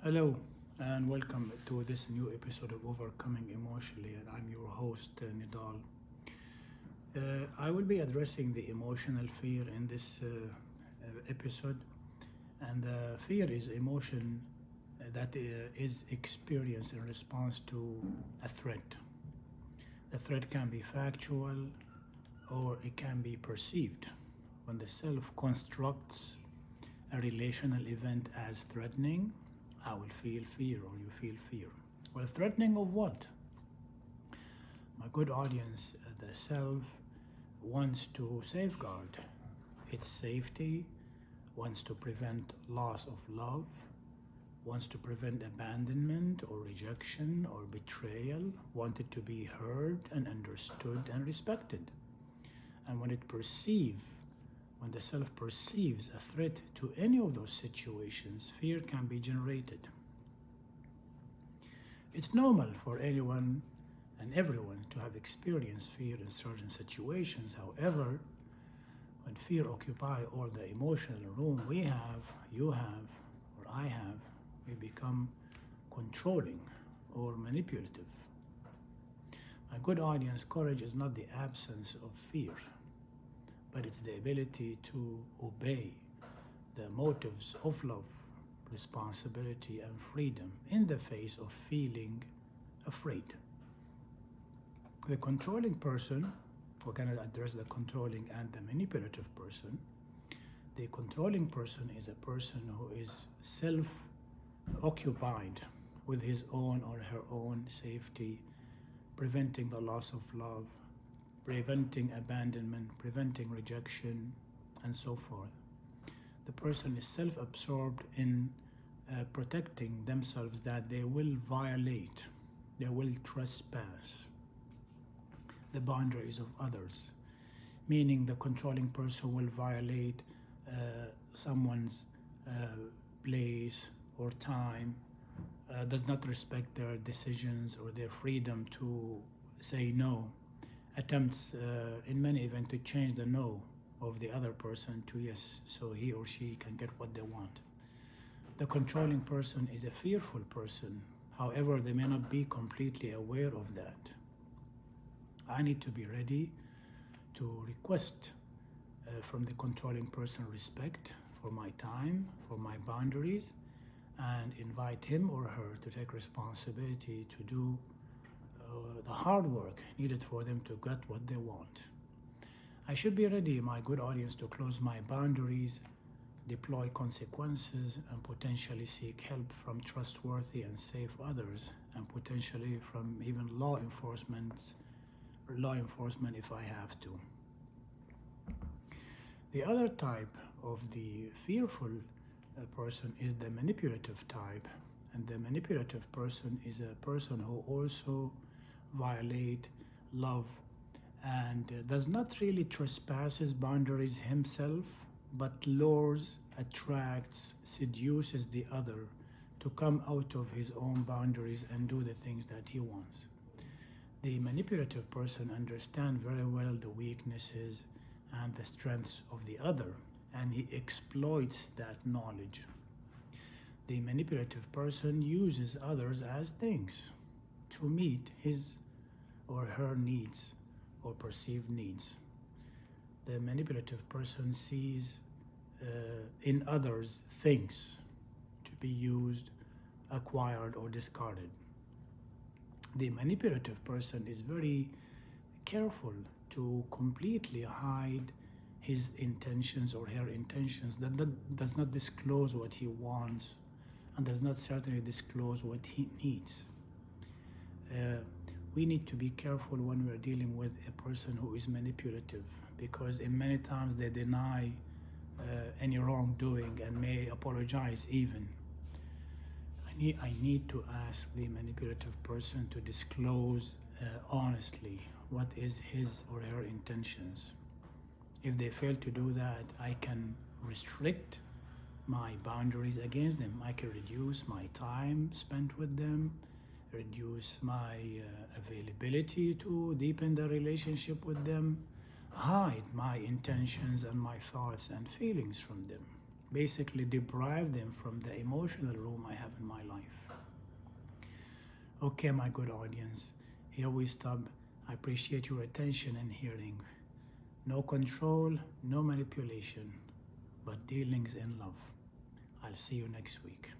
Hello and welcome to this new episode of Overcoming Emotionally, and I'm your host Nidal. I will be addressing the emotional fear in this episode, and fear is emotion that is experienced in response to a threat. The threat can be factual or it can be perceived. When the self constructs a relational event as threatening, I will feel fear or you feel fear. Well, threatening of what? My good audience, the self wants to safeguard its safety, wants to prevent loss of love, wants to prevent abandonment or rejection or betrayal, wanted to be heard and understood and respected. And when the self perceives a threat to any of those situations, fear can be generated. It's normal for anyone and everyone to have experienced fear in certain situations. However, when fear occupies all the emotional room we have, you have, or I have, we become controlling or manipulative. My good audience, courage is not the absence of fear, but it's the ability to obey the motives of love, responsibility, and freedom in the face of feeling afraid. The controlling person, we're going to address the controlling and the manipulative person. The controlling person is a person who is self-occupied with his own or her own safety, preventing the loss of love, preventing abandonment, preventing rejection, and so forth. The person is self-absorbed in protecting themselves that they will violate, they will trespass the boundaries of others, meaning the controlling person will violate someone's place or time, does not respect their decisions or their freedom to say no, attempts in many events to change the no of the other person to yes, so he or she can get what they want. The controlling person is a fearful person. However, they may not be completely aware of that. I need to be ready to request from the controlling person respect for my time, for my boundaries, and invite him or her to take responsibility to do the hard work needed for them to get what they want. I should be ready, my good audience, to close my boundaries, deploy consequences, and potentially seek help from trustworthy and safe others, and potentially from even law enforcement if I have to. The other type of the fearful person is the manipulative type, and the manipulative person is a person who also violate love and does not really trespass his boundaries himself, but lures, attracts, seduces the other to come out of his own boundaries and do the things that he wants. The manipulative person understands very well the weaknesses and the strengths of the other, and he exploits that knowledge. The manipulative person uses others as things to meet his or her needs or perceived needs. The manipulative person sees in others things to be used, acquired, or discarded. The manipulative person is very careful to completely hide his intentions or her intentions, that does not disclose what he wants and does not certainly disclose what he needs. We need to be careful when we're dealing with a person who is manipulative, because in many times they deny any wrongdoing and may apologize even. I need to ask the manipulative person to disclose honestly what is his or her intentions. If they fail to do that, I can restrict my boundaries against them. I can reduce my time spent with them, reduce my availability to deepen the relationship with them, hide my intentions and my thoughts and feelings from them. basically deprive them from the emotional room I have in my life. Okay, my good audience, here we stop. I appreciate your attention and hearing. No control, no manipulation, but dealings in love. I'll see you next week.